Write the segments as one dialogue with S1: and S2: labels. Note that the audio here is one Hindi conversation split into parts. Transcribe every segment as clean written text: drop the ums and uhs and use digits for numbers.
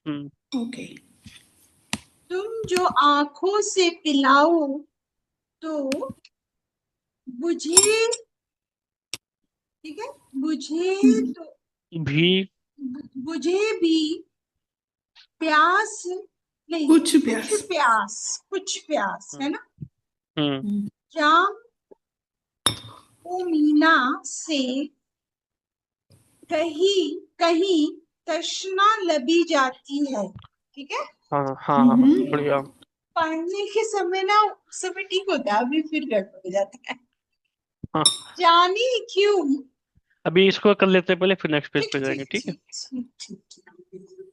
S1: ओके।
S2: तुम जो आंखों से पिलाओ तो बुझे, ठीक है, बुझे तो
S1: भी
S2: बुझे भी प्यास नहीं,
S1: कुछ
S2: कुछ
S1: प्यास।
S2: प्यास, कुछ प्यास है
S1: हम्म
S2: ना।
S1: हम्म
S2: जाम ओ मीना से कहीं कहीं तृष्णा लबी जाती है, ठीक है।
S1: हाँ हाँ हाँ हाँ, बढ़िया।
S2: पढ़ने के समय ना उस समय ठीक होता है, अभी फिर गड़बड़ हो जाता है।
S1: हाँ,
S2: जाने क्यों।
S1: अभी इसको कर लेते हैं पहले, फिर नेक्स्ट पेज
S2: ठीक
S1: पे जाएंगे,
S2: ठीक
S1: ठीक है।
S2: ठीक ठीक ठीक ठीक।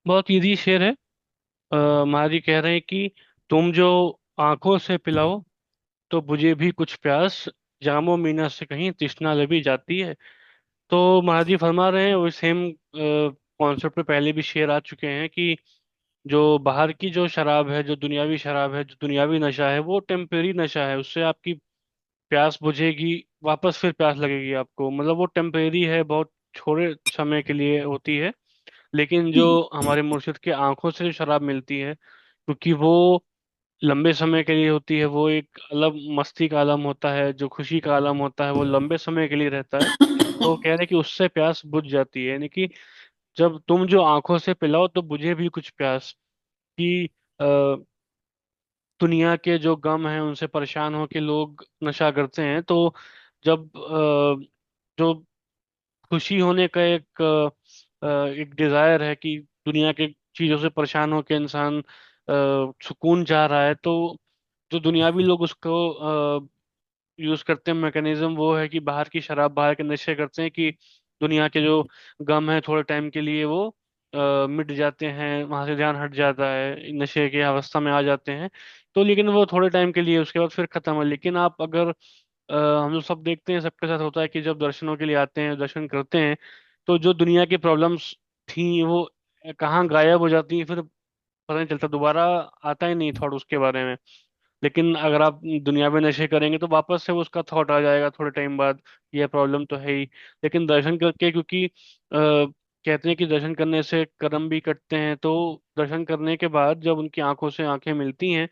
S1: बहुत इजी शेर है। महारी कह रहे हैं कि तुम जो आंखों से पिलाओ तो बुझे भी कुछ प्यास, जामो मीना से कहीं तृष्णा लबी जाती है। तो महाजी फरमा रहे हैं, वो सेम कॉन्सेप्ट पे पहले भी शेर आ चुके हैं कि जो बाहर की जो शराब है, जो दुनियावी शराब है, जो दुनियावी नशा है, वो टेम्परेरी नशा है। उससे आपकी प्यास बुझेगी, वापस फिर प्यास लगेगी आपको, मतलब वो टेम्परेरी है, बहुत थोड़े समय के लिए होती है। लेकिन जो हमारे मुर्शिद के आंखों से जो शराब मिलती है, क्योंकि वो लंबे समय के लिए होती है, वो एक अलग मस्ती का आलम होता है, जो खुशी का आलम होता है, वो लंबे समय के लिए रहता है। तो वो कह रहे हैं कि उससे प्यास बुझ जाती है, यानी कि जब तुम जो आंखों से पिलाओ तो बुझे भी कुछ प्यास कि दुनिया के जो गम हैं उनसे परेशान हो के लोग नशा करते हैं। तो जब जो खुशी होने का एक डिजायर है कि दुनिया के चीजों से परेशान होकर इंसान सुकून चाह रहा है, तो जो दुनियावी लोग उसको यूज करते हैं मैकेनिज्म, वो है कि बाहर की शराब, बाहर के नशे करते हैं कि दुनिया के जो गम है थोड़े टाइम के लिए वो मिट जाते हैं, वहां से ध्यान हट जाता है, नशे की अवस्था में आ जाते हैं। तो लेकिन वो थोड़े टाइम के लिए, उसके बाद फिर खत्म है। लेकिन आप अगर हम लोग सब देखते हैं, सबके साथ होता है कि जब दर्शनों के लिए आते हैं, दर्शन करते हैं, तो जो दुनिया की प्रॉब्लम्स थी वो कहाँ गायब हो जाती हैं, फिर पता नहीं चलता, दोबारा आता ही नहीं थॉट उसके बारे में। लेकिन अगर आप दुनिया में नशे करेंगे तो वापस से उसका थॉट आ जाएगा थोड़े टाइम बाद, ये प्रॉब्लम तो है ही। लेकिन दर्शन करके, क्योंकि कहते हैं कि दर्शन करने से कर्म भी कटते हैं, तो दर्शन करने के बाद जब उनकी आंखों से आंखें मिलती हैं,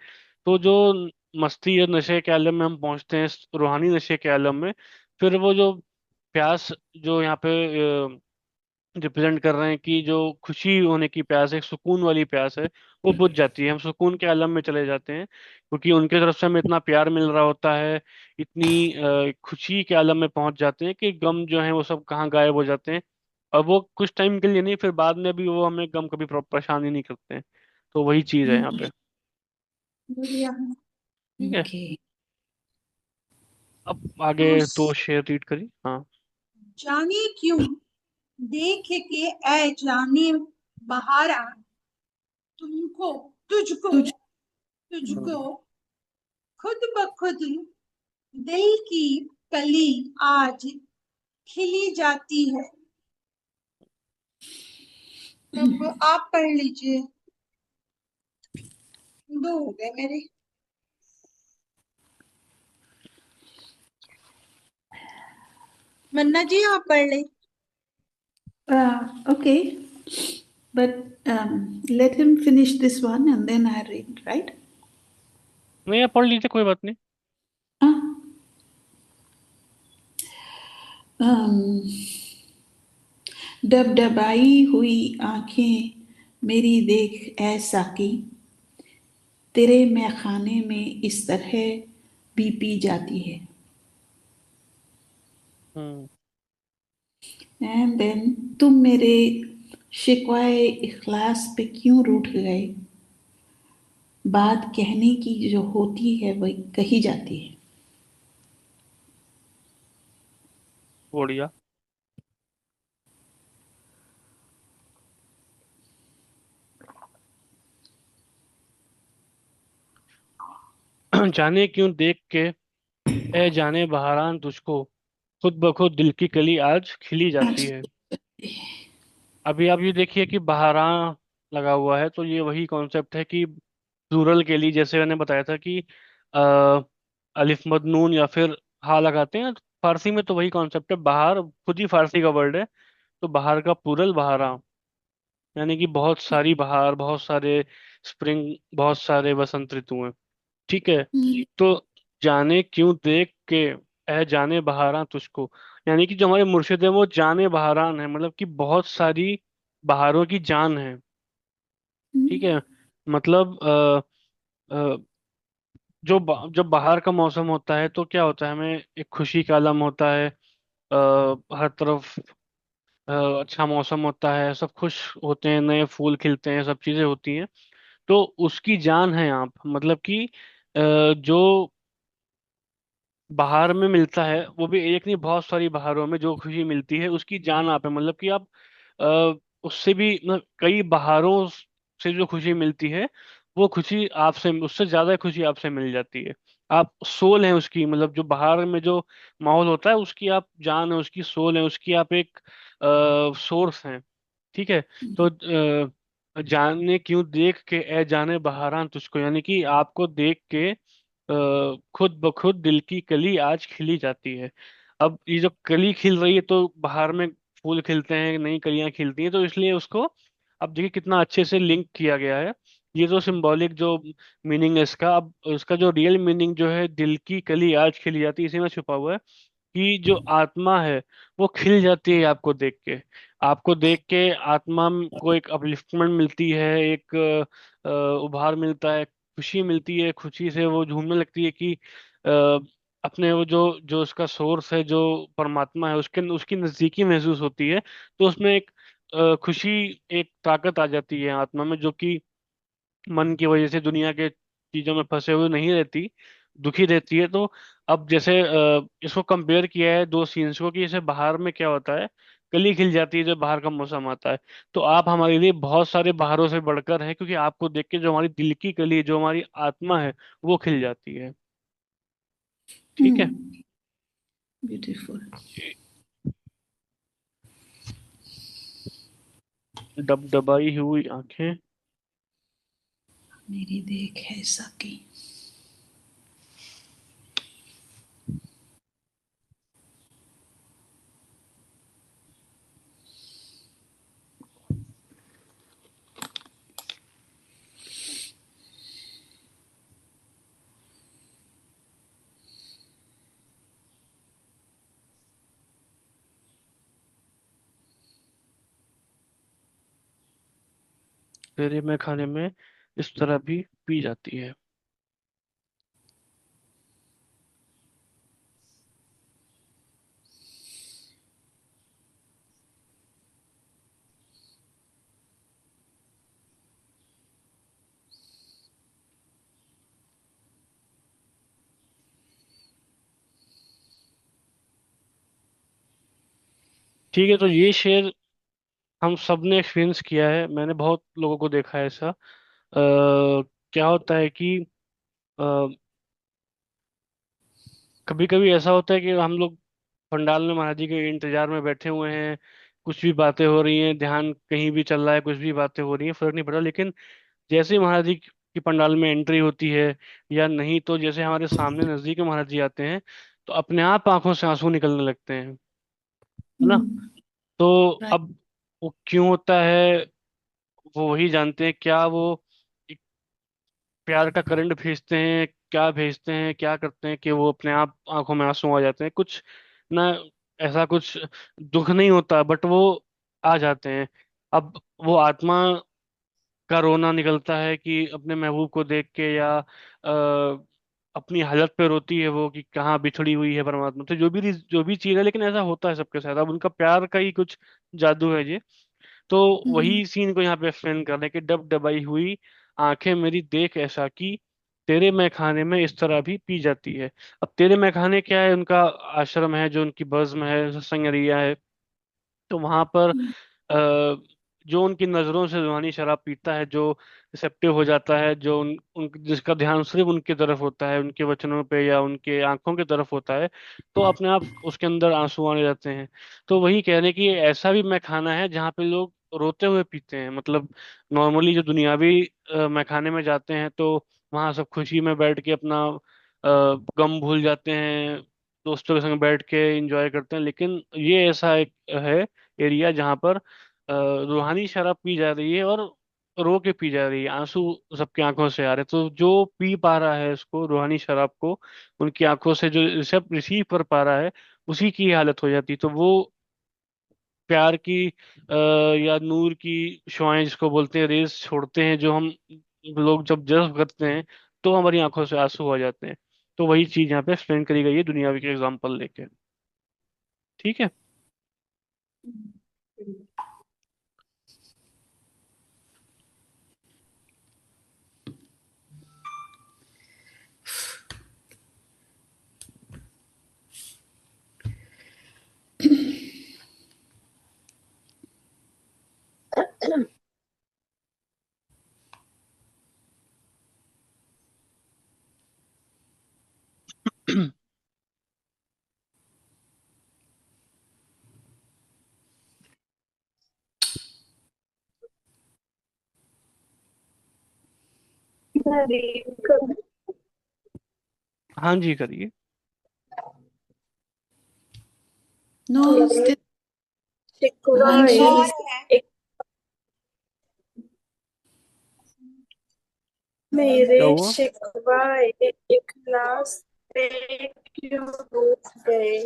S1: तो जो मस्ती या नशे के आलम में हम पहुंचते हैं, रूहानी नशे के आलम में, फिर वो जो प्यास जो यहाँ पे रिप्रेजेंट कर रहे हैं कि जो खुशी होने की प्यास है, एक सुकून वाली प्यास है, वो बुझ जाती है। हम सुकून के आलम में चले जाते हैं, क्योंकि उनके तरफ से हमें इतना प्यार मिल रहा होता है, इतनी खुशी के आलम में पहुंच जाते हैं कि गम जो है वो सब कहाँ गायब हो जाते हैं। और वो कुछ टाइम के लिए नहीं, फिर बाद में भी वो हमें गम कभी परेशान ही नहीं करते हैं। तो वही चीज है यहाँ पे।
S2: बढ़िया।
S1: ठीक है।
S2: ओके।
S1: अब आगे
S2: तो
S1: तो शेर रीड करिए, हाँ।
S2: जाने क्यों देख के ऐ जाने बहारा, तुमको, तुझको,
S1: तुझ
S2: तुझको
S1: हम्म
S2: खुद ब खुद दिल की कली आज खिली जाती है। अब आप पढ़ लीजिए, दो हो गए मेरे। मन्ना जी आप पढ़ ले।
S1: Okay, but let him finish this one and then I read, right? नहीं, आप पढ़ लीजिए, कोई बात नहीं। Ah, um, डबडबाई हुई आंखें मेरी देख ऐ साकी, तेरे मैखाने में इस तरह भी पी जाती है। हम्म।
S2: एंड देन तुम मेरे शिकवाए इखलास पे क्यों रूठ गए। बात कहने की जो होती है वही कही जाती है।
S1: बढ़िया। जाने क्यों देख के, ए जाने बहारान तुझको, खुद ब खुद दिल की कली आज खिली जाती
S2: आज
S1: है। अभी आप ये देखिए कि बहारान लगा हुआ है, तो ये वही कॉन्सेप्ट है कि प्लूरल के लिए, जैसे मैंने बताया था कि आ, अलिफ मद नून या फिर हा लगाते हैं। फारसी में तो वही कॉन्सेप्ट है, बहार खुद ही फारसी का वर्ड है। तो बहार का प्लूरल बहारा, यानी कि बहुत सारी बहार, बहुत सारे स्प्रिंग, बहुत सारे बसंत ऋतु हैं। ठीक है। तो जाने क्यों देख के, ए जाने बहारां तुझको, यानी कि जो हमारे मुर्शिद है वो जाने बहारान है, मतलब कि बहुत सारी बहारों की जान है। ठीक है। मतलब अ, जब बाहर का मौसम होता है तो क्या होता है, हमें एक खुशी का आलम होता है। हर तरफ अ, अच्छा मौसम होता है, सब खुश होते हैं, नए फूल खिलते हैं, सब चीजें होती हैं। तो उसकी जान है आप, मतलब कि जो बाहर में मिलता है, वो भी एक नहीं बहुत सारी बहारों में जो खुशी मिलती है उसकी जान आप है, मतलब कि आप उससे भी मतलब कई बहारों से जो खुशी मिलती है, वो खुशी आपसे, उससे ज्यादा खुशी आपसे मिल जाती है। आप सोल हैं उसकी, मतलब जो बाहर में जो माहौल होता है उसकी आप जान है, उसकी सोल है, उसकी आप एक सोर्स हैं। ठीक है। तो जाने क्यों देख के, ए जाने बहारां तुझको, यानी कि आपको देख के खुद ब खुद दिल की कली आज खिली जाती है। अब ये जो कली खिल रही है, तो बाहर में फूल खिलते हैं, नई कलियां खिलती हैं, तो इसलिए उसको अब देखिए कितना अच्छे से लिंक किया गया है। ये जो सिंबॉलिक जो मीनिंग है इसका, अब इसका जो रियल मीनिंग जो है, दिल की कली आज खिली जाती है, इसी में छुपा हुआ है कि जो आत्मा है वो खिल जाती है आपको देख के। आपको देख के आत्मा को एक अपलिफ्टमेंट मिलती है, एक उभार मिलता है, खुशी मिलती है, खुशी से वो झूमने लगती है कि अ, अपने वो जो जो उसका सोर्स है, जो परमात्मा है, उसके उसकी नजदीकी महसूस होती है। तो उसमें एक खुशी, एक ताकत आ जाती है आत्मा में, जो कि मन की वजह से दुनिया के चीजों में फंसे हुए नहीं रहती, दुखी रहती है। तो अब जैसे इसको कंपेयर किया है दो सीन्स को, कि जैसे बाहर में क्या होता है, कली खिल जाती है जब बाहर का मौसम आता है। तो आप हमारे लिए बहुत सारे बाहरों से बढ़कर हैं, क्योंकि आपको देख के जो हमारी दिल की कली, जो हमारी आत्मा है, वो खिल जाती है। ठीक है।
S2: ब्यूटीफुल।
S1: डबडबाई हुई आंखें।
S2: मेरी देख है साकी।
S1: तेरे में खाने में इस तरह भी पी जाती है। ठीक है। तो ये शेर हम सब ने एक्सपीरियंस किया है, मैंने बहुत लोगों को देखा है ऐसा। क्या होता है कि कभी कभी ऐसा होता है कि हम लोग पंडाल में महाराज जी के इंतजार में बैठे हुए हैं, कुछ भी बातें हो रही हैं, ध्यान कहीं भी चल रहा है, कुछ भी बातें हो रही हैं, फर्क नहीं पड़ा। लेकिन जैसे ही महाराज जी की पंडाल में एंट्री होती है, या नहीं तो जैसे हमारे सामने नजदीक में महाराज जी आते हैं, तो अपने आप आंखों से आंसू निकलने लगते हैं, है ना। तो
S2: राइट।
S1: अब वो क्यों होता है, वो वही जानते हैं। क्या वो प्यार का करंट भेजते हैं, क्या भेजते हैं, क्या करते हैं कि वो अपने आप आंखों में आंसू आ जाते हैं, कुछ ना, ऐसा कुछ दुख नहीं होता, बट वो आ जाते हैं। अब वो आत्मा का रोना निकलता है कि अपने महबूब को देख के, या अपनी हालत पे रोती है वो कि कहाँ बिछड़ी हुई है परमात्मा से, जो भी चीज है, लेकिन ऐसा होता है सबके साथ। अब उनका प्यार का ही कुछ जादू है ये। तो
S2: हम्म।
S1: वही सीन को यहाँ पे एक्सप्लेन कर रहे हैं कि डब डबाई हुई आंखें मेरी देख ऐसा की, तेरे मैखाने में इस तरह भी पी जाती है। अब तेरे मैखाने क्या है, उनका आश्रम है, जो उनकी बज्म है, सत्संग एरिया है। तो वहां पर जो उनकी नजरों से रूहानी शराब पीता है, जो रिसेप्टिव हो जाता है, जो जिसका ध्यान सिर्फ उनकी तरफ होता है, उनके वचनों पे या उनके आंखों की तरफ होता है, तो अपने आप उसके अंदर आंसू आने लगते हैं। तो वही कह रहे हैं कि ऐसा भी मैखाना है जहाँ पे लोग रोते हुए पीते हैं। मतलब नॉर्मली जो दुनियावी मैखाने में जाते हैं तो वहाँ सब खुशी में बैठ के अपना गम भूल जाते हैं, दोस्तों के संग बैठ के एंजॉय करते हैं। लेकिन ये ऐसा एक है एरिया जहाँ पर रूहानी शराब पी जा रही है, और रो के पी जा रही है, आंसू सबकी आंखों से आ रहे हैं। तो जो पी पा रहा है इसको, रूहानी शराब को, उनकी आंखों से जो रिसेप रिसीव कर पा रहा है, उसी की हालत हो जाती। तो वो प्यार की या नूर की शुआएं जिसको बोलते हैं, रेस छोड़ते हैं, जो हम लोग जब जज्ब करते हैं तो हमारी आंखों से आंसू आ जाते हैं। तो वही चीज यहाँ पे एक्सप्लेन करी गई है दुनियावी के एग्जाम्पल लेके। ठीक है। हाँ जी, करिए।
S2: No, still
S3: शिकवाए
S2: Anshul is
S3: एक मेरे
S1: क्या हुआ?
S3: शिकवाए इखलास पे क्यों रूठ गए।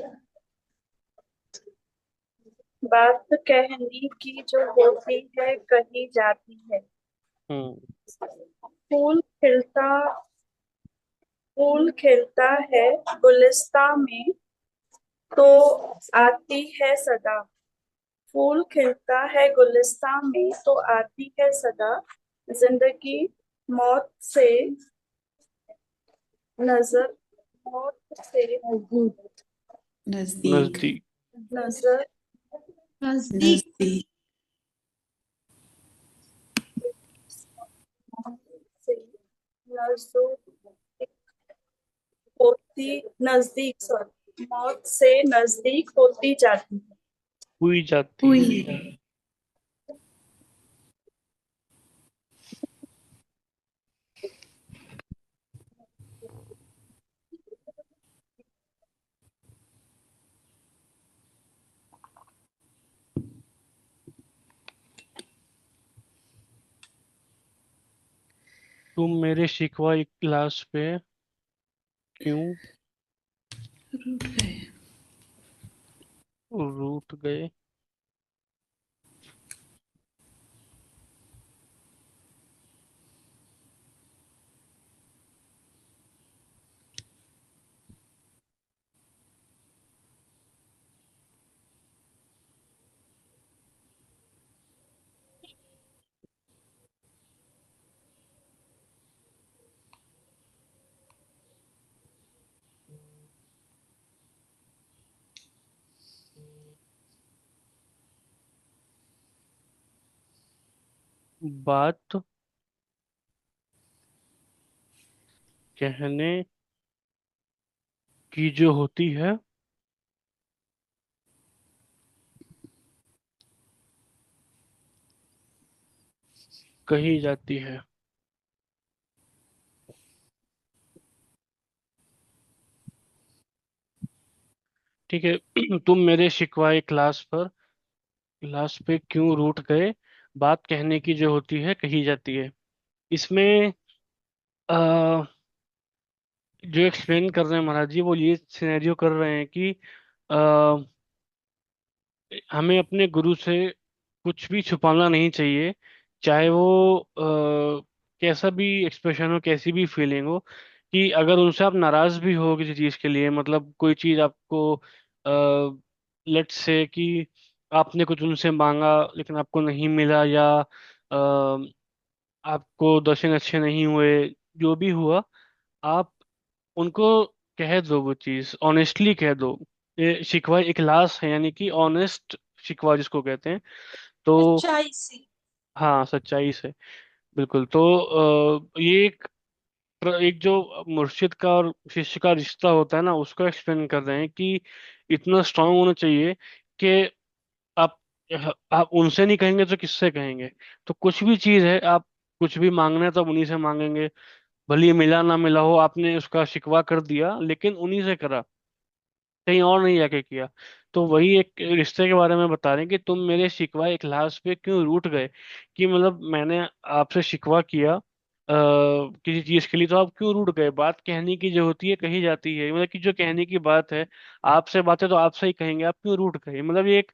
S3: बात कहने की जो होती है कही जाती है।
S1: हम्म।
S3: फूल खिलता फूल खिलता है गुलिस्तां में तो आती है सदा। फूल खिलता है गुलिस्तां में तो आती है सदा। जिंदगी मौत से नजर मौत से
S2: नजदीक
S1: नजदीक।
S3: नजर
S2: नजदीक
S3: से नजदीक होती नजदीक सॉरी मौत से नजदीक होती जाती है।
S1: हुई जाती है।
S2: हुई।
S1: तुम मेरे शिकवा एक क्लास पे क्यों
S2: रूठ गए।
S1: रूठ गए। बात कहने की जो होती है कही जाती है। ठीक है। तुम मेरे शिकवाए क्लास पे क्यों रूठ गए, बात कहने की जो होती है कही जाती है। इसमें आ, जो एक्सप्लेन कर रहे हैं महाराज जी, वो ये सिनेरियो कर रहे हैं कि हमें अपने गुरु से कुछ भी छुपाना नहीं चाहिए। चाहे वो कैसा भी एक्सप्रेशन हो, कैसी भी फीलिंग हो, कि अगर उनसे आप नाराज भी हो किसी चीज के लिए, मतलब कोई चीज आपको, लेट्स से कि आपने कुछ उनसे मांगा लेकिन आपको नहीं मिला, या आपको दर्शन अच्छे नहीं हुए, जो भी हुआ, आप उनको कह दो, वो चीज ऑनेस्टली कह दो। ये शिकवा इखलास है, यानी कि ऑनेस्ट शिकवा जिसको कहते हैं। तो
S3: सच्चाई से।
S1: हाँ, सच्चाई से। बिल्कुल। तो ये एक जो मुर्शिद का और शिष्य का रिश्ता होता है ना, उसको एक्सप्लेन कर रहे हैं कि इतना स्ट्रांग होना चाहिए कि आप आप उनसे नहीं कहेंगे तो किससे कहेंगे। तो कुछ भी चीज है, आप कुछ भी मांगना है तो आप उन्हीं से मांगेंगे। भले ही मिला ना मिला हो, आपने उसका शिकवा कर दिया लेकिन उन्हीं से करा, कहीं और नहीं जाके किया। तो वही एक रिश्ते के बारे में बता रहे हैं कि तुम मेरे शिकवा इखलास पे क्यों रूठ गए। कि मतलब मैंने आपसे शिकवा किया किसी चीज के लिए, तो आप क्यों रूठ गए। बात कहने की जो होती है कही जाती है, मतलब कि जो कहने की बात है, आपसे बात है तो आपसे ही कहेंगे, आप क्यों रूठ गए। मतलब ये एक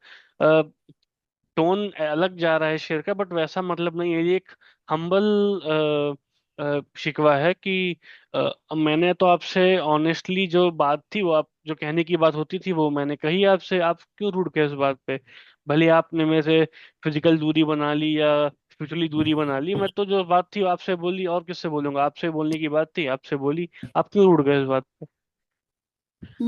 S1: टोन अलग जा रहा है शेर का, बट वैसा मतलब नहीं है। ये एक हम्बल शिकवा है कि मैंने तो आपसे ऑनेस्टली जो बात थी, वो आप जो कहने की बात होती थी वो मैंने कही आपसे, आप क्यों रूठ गए इस बात पे। भले आपने मेरे से फिजिकल दूरी बना ली या स्पिरिचुअली दूरी बना ली, मैं तो जो बात थी वो आपसे बोली, और किससे बोलूंगा। आपसे बोलने की बात थी, आपसे बोली, आप क्यों रूठ गए इस बात पे।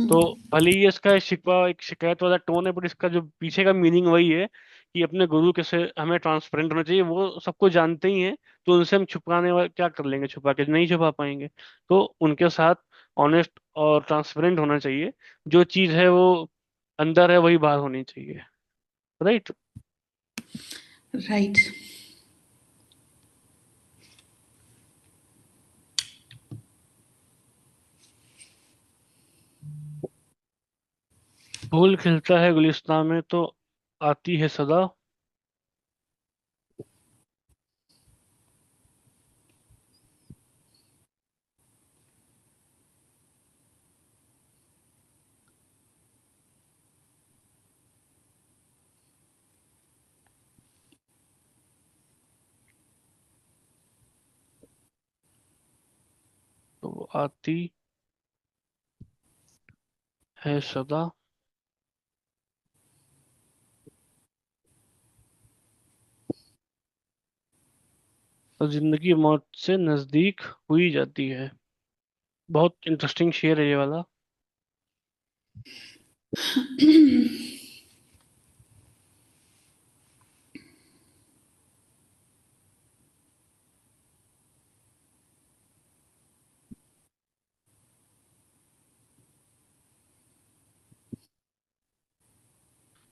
S1: तो
S2: हम्म।
S1: भले ही इसका एक शिकवा, एक शिकायत वाला टोन है, बट इसका जो पीछे का मीनिंग वही है कि अपने गुरु के से हमें ट्रांसपेरेंट होना चाहिए। वो सबको जानते ही हैं, तो उनसे हम छुपाने वाले क्या कर लेंगे, छुपा के नहीं छुपा पाएंगे। तो उनके साथ ऑनेस्ट और ट्रांसपेरेंट होना चाहिए। जो चीज़ है वो अंदर है वही बाहर होनी चाहिए। राइट।
S2: राइट।
S1: फूल खिलता है गुलिस्तान में तो आती है सदा। तो वो आती है सदा, और जिंदगी मौत से नजदीक हुई जाती है। बहुत इंटरेस्टिंग शेर है ये वाला।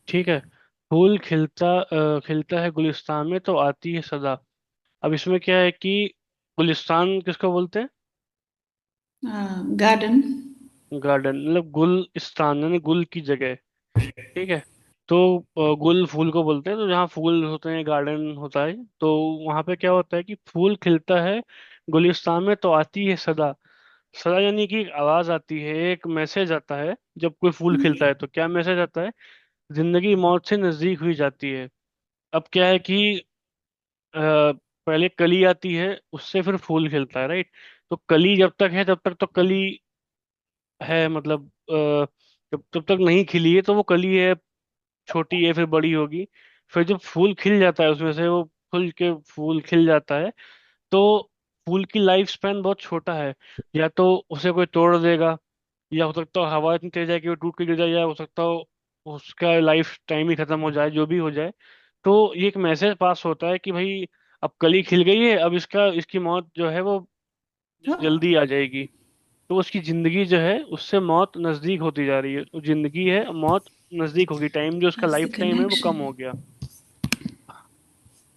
S1: ठीक है। फूल खिलता है गुलिस्तान में तो आती है सदा। अब इसमें क्या है कि गुलिस्तान किसको बोलते हैं।
S2: गार्डन।
S1: गार्डन, मतलब गुलिस्तान यानी गुल की जगह। ठीक है। तो गुल फूल को बोलते हैं, तो जहाँ फूल होते हैं, गार्डन होता है, तो वहाँ पे क्या होता है कि फूल खिलता है गुलिस्तान में तो आती है सदा। सदा यानी कि एक आवाज आती है, एक मैसेज आता है जब कोई फूल खिलता है। तो क्या मैसेज आता है। जिंदगी मौत से नजदीक हुई जाती है। अब क्या है कि पहले कली आती है, उससे फिर फूल खिलता है, राइट। तो कली जब तक है तब तक तो कली है, मतलब जब तब तक नहीं खिली है तो वो कली है, छोटी है, फिर बड़ी होगी। फिर जब फूल खिल जाता है उसमें से, वो फूल के फूल खिल जाता है, तो फूल की लाइफ स्पैन बहुत छोटा है। या तो उसे कोई तोड़ देगा, या हो सकता है हवा इतनी तेज है कि वो टूट के गिर जाए, या हो सकता हो उसका लाइफ टाइम ही खत्म हो जाए, जो भी हो जाए। तो ये एक मैसेज पास होता है कि भाई अब कली खिल गई है, अब इसकी मौत जो है वो जल्दी आ जाएगी। तो उसकी जिंदगी जो है उससे मौत नजदीक होती जा रही है, तो जिंदगी है, मौत नजदीक होगी, टाइम जो उसका
S2: That's the
S1: लाइफ टाइम है वो कम
S2: connection.
S1: हो गया।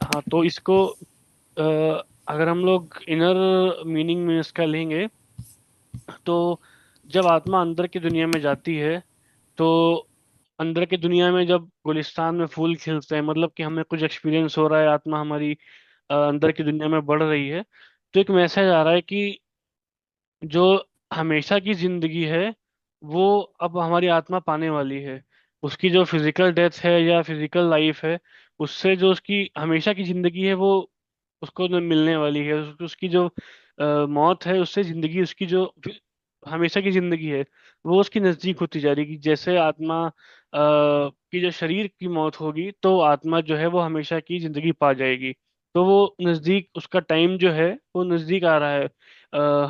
S1: हाँ, तो इसको अ, अगर हम लोग इनर मीनिंग में इसका लेंगे, तो जब आत्मा अंदर की दुनिया में जाती है, तो अंदर की दुनिया में जब गुलिस्तान में फूल खिलते हैं, मतलब कि हमें कुछ एक्सपीरियंस हो रहा है, आत्मा हमारी अंदर की दुनिया में बढ़ रही है, तो एक मैसेज आ रहा है कि जो हमेशा की जिंदगी है वो अब हमारी आत्मा पाने वाली है। उसकी जो फिजिकल डेथ है या फिजिकल लाइफ है, उससे जो उसकी हमेशा की जिंदगी है वो उसको मिलने वाली है। उसकी जो मौत है उससे जिंदगी, उसकी जो हमेशा की जिंदगी है, वो उसकी नजदीक होती जा रही है। जैसे आत्मा की जो शरीर की मौत होगी, तो आत्मा जो है वो हमेशा की जिंदगी पा जाएगी। तो वो नजदीक, उसका टाइम जो है वो नजदीक आ रहा है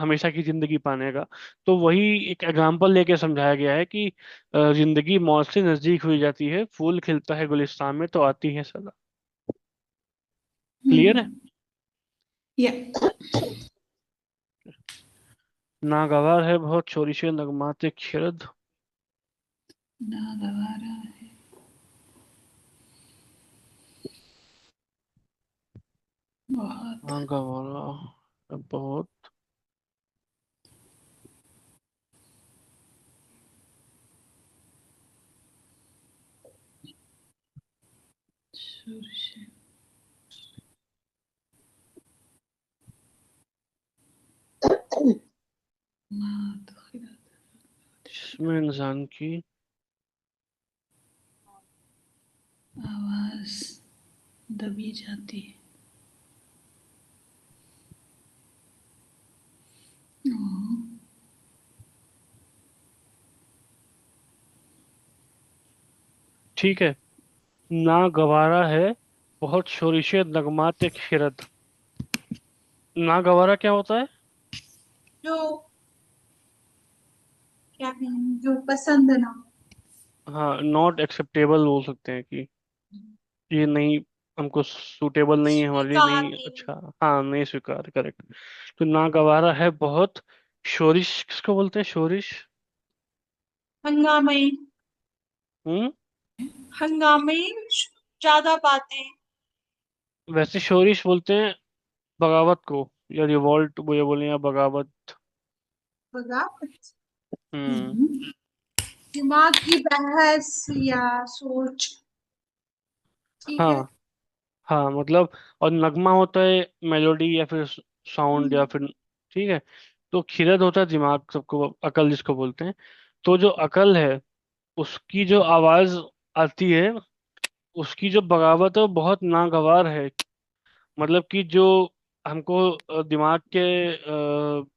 S1: हमेशा की जिंदगी पाने का। तो वही एक एग्जाम्पल लेके समझाया गया है कि जिंदगी मौत से नजदीक हुई जाती है, फूल खिलता है गुलिस्तान में तो आती है सदा। क्लियर है?
S2: Hmm. Yeah.
S1: नागवार है बहुत शोरिशे नगमाते खिरद।
S2: नागवारा है बहुत
S1: नागवारा है बहुत
S2: सुर से मात खिलाता
S1: जिसमें इंसान की
S2: आवाज दबी जाती है। ओह,
S1: ठीक है। नागवारा है बहुत शोरिशे नगमाते खिरद। नागवारा क्या होता है?
S3: जो क्या कहें, जो पसंद ना हो।
S1: हाँ, नॉट एक्सेप्टेबल बोल सकते हैं कि ये नहीं, हमको सूटेबल नहीं है, हमारे लिए नहीं
S3: स्वीकारनीय
S1: अच्छा। हाँ, नहीं स्वीकार, करेक्ट। तो नागवारा है बहुत शोरिश, किसको बोलते हैं शोरिश?
S3: हंगामे,
S1: हम्म।
S3: हंगामे, ज्यादा बातें।
S1: वैसे शोरिश बोलते हैं बगावत को, या रिवॉल्ट वो ये बोले, या बगावत।
S3: बगावत,
S1: हम्म।
S3: दिमाग की बहस या सोच। ठीक है।
S1: हाँ हाँ, मतलब, और नगमा होता है मेलोडी या फिर साउंड या
S3: हम्म,
S1: फिर, ठीक है। तो खिरद होता है दिमाग, सबको अकल जिसको बोलते हैं। तो जो अकल है उसकी जो आवाज आती है, उसकी जो बगावत है वो बहुत नागवार है। मतलब कि जो हमको दिमाग के तरफ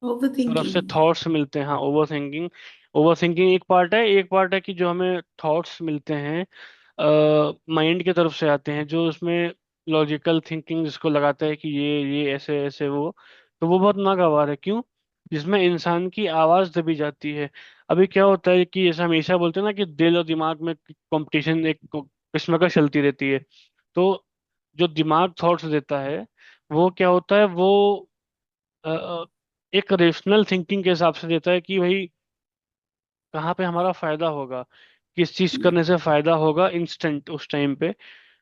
S1: से
S2: ओवरथिंकिंग।
S1: थॉट्स मिलते हैं। हाँ, ओवर थिंकिंग। ओवर थिंकिंग एक पार्ट है, एक पार्ट है कि जो हमें थॉट्स मिलते हैं माइंड की तरफ से आते हैं, जो उसमें लॉजिकल थिंकिंग जिसको लगाता है कि ये ऐसे ऐसे वो, तो वो बहुत नागवार है। क्यों? जिसमें इंसान की आवाज दबी जाती है। अभी क्या होता है कि जैसे हमेशा बोलते हैं ना कि दिल और दिमाग में कंपटीशन एक किस्म का चलती रहती है। तो जो दिमाग थॉट्स देता है, वो क्या होता है, वो अ, अ, एक रेशनल थिंकिंग के हिसाब से देता है कि भाई कहाँ पे हमारा फायदा होगा, किस चीज करने से फायदा होगा इंस्टेंट उस टाइम पे।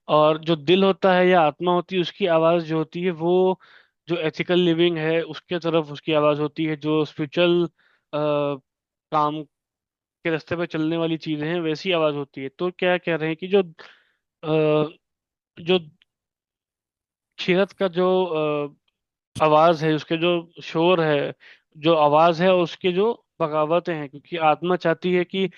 S1: और जो दिल होता है या आत्मा होती है, उसकी आवाज जो होती है वो जो एथिकल लिविंग है उसके तरफ उसकी आवाज होती है, जो स्पिरिचुअल काम के रास्ते पे चलने वाली चीजें हैं वैसी आवाज होती है। तो क्या कह रहे हैं कि जो खीरत का जो आवाज है, उसके जो शोर है, जो आवाज है, उसके जो बगावतें हैं, क्योंकि आत्मा चाहती है कि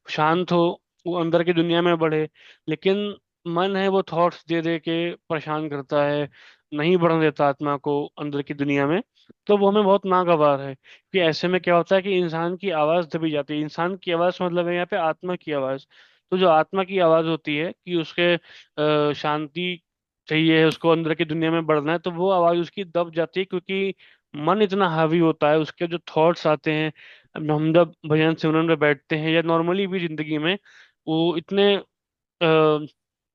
S1: शांत हो, वो अंदर की दुनिया में बढ़े। लेकिन मन है वो थॉट्स दे दे के परेशान करता है, नहीं बढ़ने देता आत्मा को अंदर की दुनिया में। तो वो हमें बहुत नागवार है कि ऐसे में क्या होता है कि इंसान की आवाज दबी जाती है। इंसान की आवाज मतलब है यहाँ पे आत्मा की आवाज। तो जो आत्मा की आवाज होती है कि उसके शांति चाहिए है, उसको अंदर की दुनिया में बढ़ना है, तो वो आवाज उसकी दब जाती है, क्योंकि मन इतना हावी होता है, उसके जो थॉट्स आते हैं। अब हम जब भजन सिमरन में बैठते हैं या नॉर्मली भी जिंदगी में, वो इतने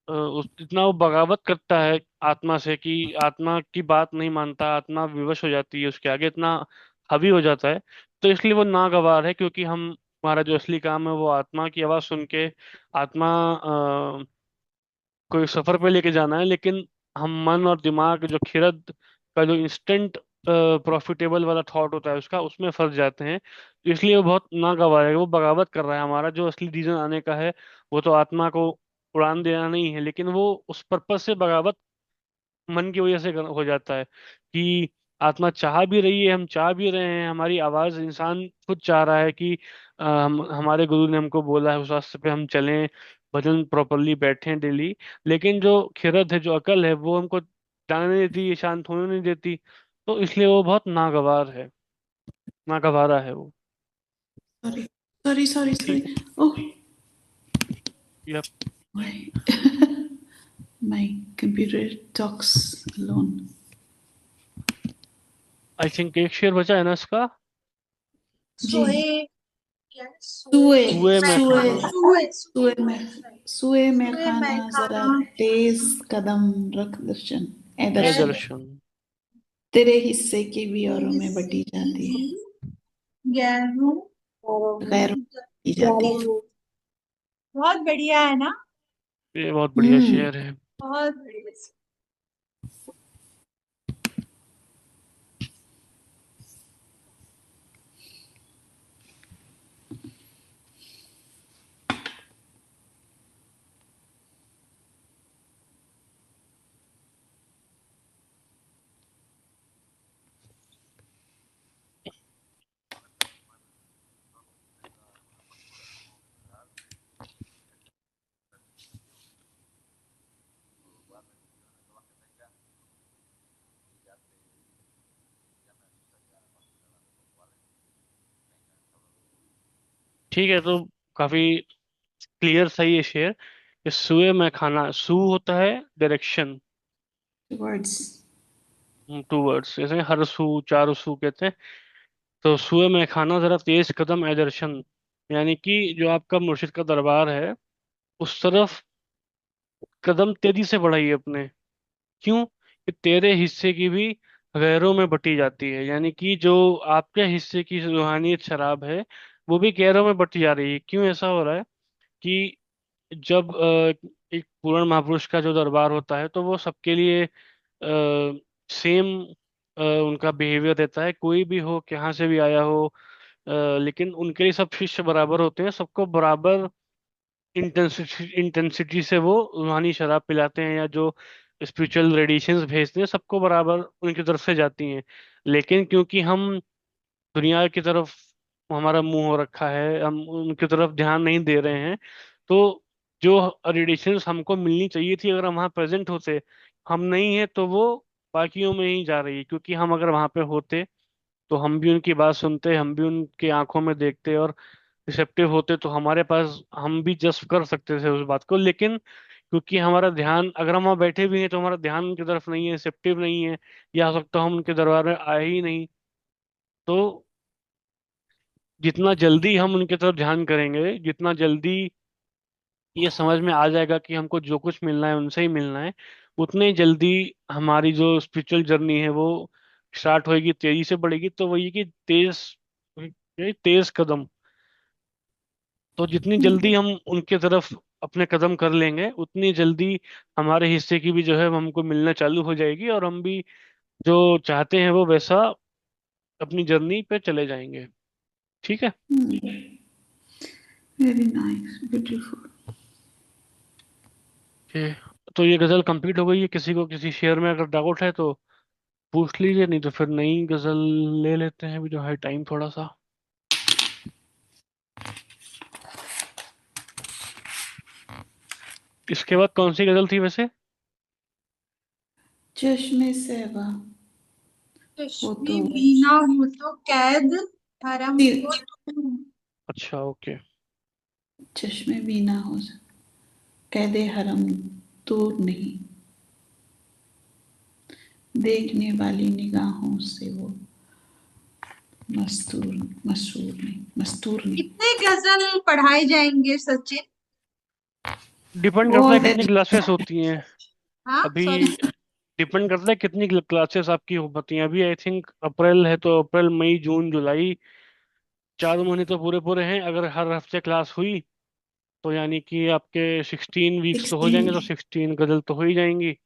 S1: इतना वो बगावत करता है आत्मा से कि आत्मा की बात नहीं मानता, आत्मा विवश हो जाती है उसके आगे, इतना हावी हो जाता है। तो इसलिए वो नागवार है, क्योंकि हम, हमारा जो असली काम है वो आत्मा की आवाज सुन के आत्मा कोई सफर पे लेके जाना है। लेकिन हम मन और दिमाग जो खिरद का जो इंस्टेंट प्रॉफिटेबल वाला थॉट होता है उसका, उसमें फंस जाते हैं। तो इसलिए वो बहुत नागवार है, वो बगावत कर रहा है। हमारा जो असली रीजन आने का है वो तो आत्मा को उड़ान देना नहीं है, लेकिन वो उस पर्पज से बगावत मन की वजह से हो जाता है कि आत्मा चाह भी रही है, हम चाह भी रहे हैं, हमारी आवाज, इंसान खुद चाह रहा है कि हमारे गुरु ने हमको बोला है उस रास्ते पे हम चलें, भजन प्रॉपरली बैठें डेली। लेकिन जो खिरत है, जो अकल है, वो हमको जाने नहीं देती, ये शांत होने नहीं देती। तो इसलिए वो बहुत नागवार है, नागवारा है वो।
S2: Sorry, sorry, sorry,
S1: ठीक
S2: sorry.
S1: है।
S2: Oh,
S1: Yep.
S2: my, my computer talks alone.
S1: I think एक शेर बचा है ना इसका।
S2: जी,
S3: सोए, क्या है?
S2: सुए,
S1: सुए में
S2: सुए,
S1: खाना।
S2: सुए में, सुए में
S3: सुए
S2: खाना
S3: में
S2: जरा
S3: खाना,
S2: तेज कदम रख दर्शन, ए
S1: ए
S2: दर्शन,
S1: दर्शन।
S2: तेरे हिस्से की भी
S3: तेरे
S2: औरों में
S3: हिस्से
S2: बटी जाती है,
S3: की गैरों
S2: गैरों में बटी जाती है।
S3: बहुत बढ़िया है ना।
S1: ये बहुत बढ़िया
S2: हम्म।
S1: शेर है।
S3: बहुत बढ़िया।
S1: ठीक है, तो काफी क्लियर सही है शेर कि सुए में खाना, सू होता है डायरेक्शन,
S2: वर्ड्स।
S1: टू वर्ड्स, जैसे हर सू चार सू कहते हैं। तो सुए में खाना जरा तेज कदम ए दर्शन, यानी कि जो आपका मुर्शिद का दरबार है उस तरफ कदम तेजी से बढ़ाइए अपने। क्यों? कि तेरे हिस्से की भी गैरों में बटी जाती है, यानी कि जो आपके हिस्से की रूहानियत शराब है वो भी गैरों में बटी जा रही है। क्यों ऐसा हो रहा है? कि जब एक पूर्ण महापुरुष का जो दरबार होता है तो वो सबके लिए सेम उनका बिहेवियर रहता है, कोई भी हो, कहाँ से भी आया हो। लेकिन उनके लिए सब शिष्य बराबर होते हैं, सबको बराबर इंटेंसिटी से वो रूहानी शराब पिलाते हैं, या जो स्पिरिचुअल रेडिएशंस भेजते हैं सबको बराबर उनकी तरफ से जाती हैं। लेकिन क्योंकि हम दुनिया की तरफ हमारा मुंह हो रखा है, हम उनकी तरफ ध्यान नहीं दे रहे हैं, तो जो रेडिएशंस हमको मिलनी चाहिए थी अगर हम वहाँ प्रेजेंट होते, हम नहीं है तो वो बाकियों में ही जा रही है। क्योंकि हम अगर वहाँ पे होते तो हम भी उनकी बात सुनते, हम भी उनकी आंखों में देखते और रिसेप्टिव होते, तो हमारे पास हम भी जस्ट कर सकते थे उस बात को। लेकिन क्योंकि हमारा ध्यान, अगर हम वहाँ बैठे भी हैं तो हमारा ध्यान उनकी तरफ नहीं है, रिसेप्टिव नहीं है, या हो सकता है हम उनके दरबार में आए ही नहीं। तो जितना जल्दी हम उनकी तरफ ध्यान करेंगे, जितना जल्दी ये समझ में आ जाएगा कि हमको जो कुछ मिलना है उनसे ही मिलना है, उतने जल्दी हमारी जो स्पिरिचुअल जर्नी है वो स्टार्ट होएगी, तेजी से बढ़ेगी। तो वही है कि तेज कदम। तो जितनी जल्दी हम उनके तरफ अपने कदम कर लेंगे उतनी जल्दी हमारे हिस्से की भी जो है वो हमको मिलना चालू हो जाएगी, और हम भी जो चाहते हैं वो वैसा अपनी जर्नी पे चले जाएंगे। ठीक है।
S2: Very nice, beautiful.
S1: ये तो ये गजल कंप्लीट हो गई है। किसी को किसी शेर में अगर डाउट है तो पूछ लीजिए, नहीं तो फिर नई गजल ले लेते हैं, अभी जो है टाइम थोड़ा सा। इसके बाद कौन सी गजल थी वैसे?
S2: चश्मे सेवा, वो
S3: चश्मे
S2: तो
S3: बीना हो तो कैद, हरम को तू।
S1: अच्छा, ओके।
S2: चश्मे भी ना हो, कैदे हरम दूर नहीं, देखने वाली निगाहों से वो मस्तूर, मसूर नहीं, मस्तूर नहीं।
S3: कितने गजल पढ़ाए जाएंगे सचिन?
S1: डिपेंड
S2: वो
S1: करता है कितनी
S2: ऑलरेडी,
S1: क्लासेस होती हैं
S3: हाँ,
S1: अभी।
S3: सॉरी।
S1: डिपेंड करता है कितनी क्लासेस आपकी होती हैं अभी। आई थिंक अप्रैल है तो अप्रैल मई जून जुलाई 4 महीने तो पूरे पूरे हैं। अगर हर हफ्ते क्लास हुई तो यानी कि आपके 16 वीक्स तो हो
S2: 16।
S1: जाएंगे, तो 16 गजल तो हो ही जाएंगी।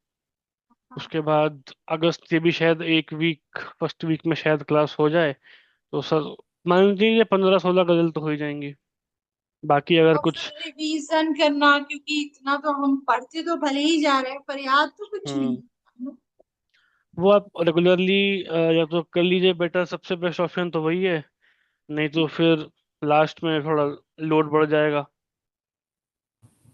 S1: उसके बाद अगस्त के भी शायद एक वीक, फर्स्ट वीक में शायद क्लास हो जाए, तो सर मान लीजिए 15-16 गजल तो हो ही जाएंगी। बाकी अगर
S3: और
S1: कुछ।
S3: फिर रिवीजन करना, क्योंकि इतना तो हम पढ़ते तो भले ही जा रहे हैं पर याद तो कुछ
S1: हम्म
S3: नहीं।
S1: वो आप रेगुलरली या तो कर लीजिए, बेटर, सबसे बेस्ट ऑप्शन तो वही है। नहीं तो फिर लास्ट में थोड़ा लोड बढ़ जाएगा।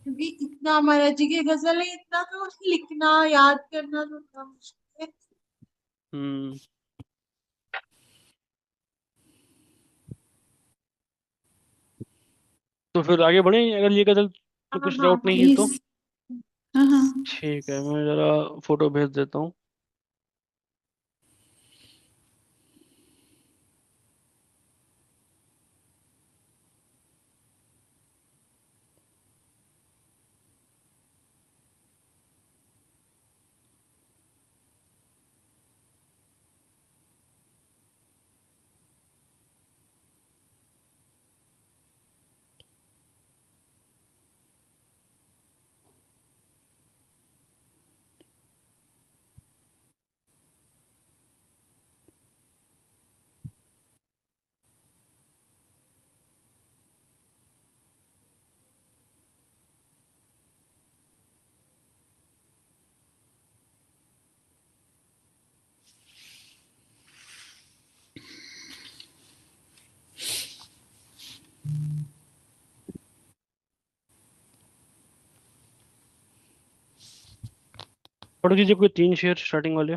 S3: क्योंकि इतना महाराज जी की गजल है, इतना तो लिखना याद करना तो थोड़ा मुश्किल है।
S1: हम्म तो फिर आगे बढ़े, अगर ये गजल में
S3: हाँ
S1: कुछ
S3: हाँ
S1: डाउट नहीं है तो।
S2: प्लीज। हाँ हाँ।
S1: ठीक है, मैं जरा फोटो भेज देता हूँ। पढ़ दीजिए कोई तीन शेर स्टार्टिंग वाले।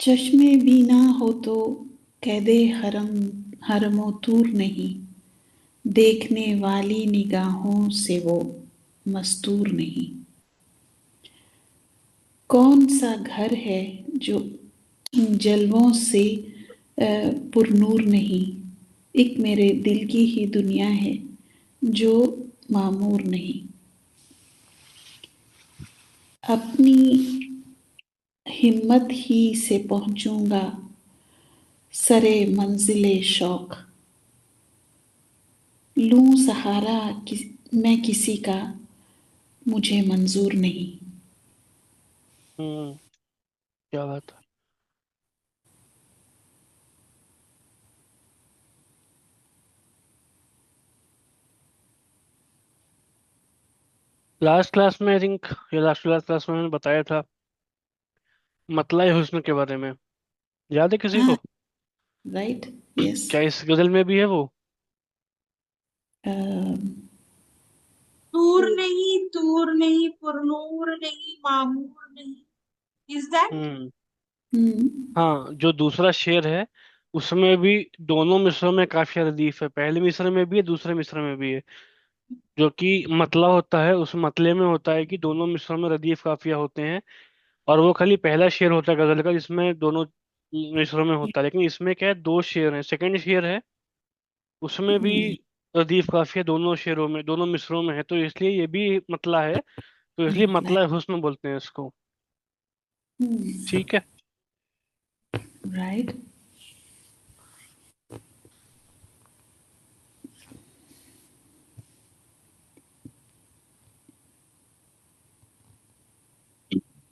S2: चश्मे भी ना हो तो कैदे हरम, हरमो दूर नहीं, देखने वाली निगाहों से वो मस्तूर नहीं। कौन सा घर है जो जलवों से पुरनूर नहीं, एक मेरे दिल की ही दुनिया है जो मामूर नहीं। अपनी हिम्मत ही से पहुंचूंगा सरे मंजिले शौक, लूं सहारा मैं किसी का मुझे मंजूर नहीं।
S1: हम्म। क्या बात है। लास्ट क्लास में आई थिंक, या लास्ट लास्ट क्लास में मैंने बताया था मतला हुस्न के बारे में, याद है किसी
S2: हाँ।
S1: को?
S2: राइट। यस।
S1: क्या इस गजल में भी है वो?
S3: दूर नहीं पुरनूर नहीं मामूर नहीं। Is that?
S1: हम्म। हाँ, जो दूसरा शेर है उसमें भी दोनों मिसरों में काफिया रदीफ है, पहले मिसर में भी है, दूसरे मिसर में भी है। जो कि मतला होता है, उस मतले में होता है कि दोनों मिसरों में रदीफ काफिया होते हैं, और वो खाली पहला शेर होता है गजल का जिसमें दोनों मिसरों में होता है। लेकिन इसमें क्या है, दो शेर हैं, सेकंड शेर है उसमें भी रदीफ काफिया दोनों शेरों में, दोनों मिसरों में है, तो इसलिए ये भी मतला है, तो इसलिए
S2: मतलब।
S1: मतला हुस्न बोलते हैं इसको। ठीक है।
S2: राइट।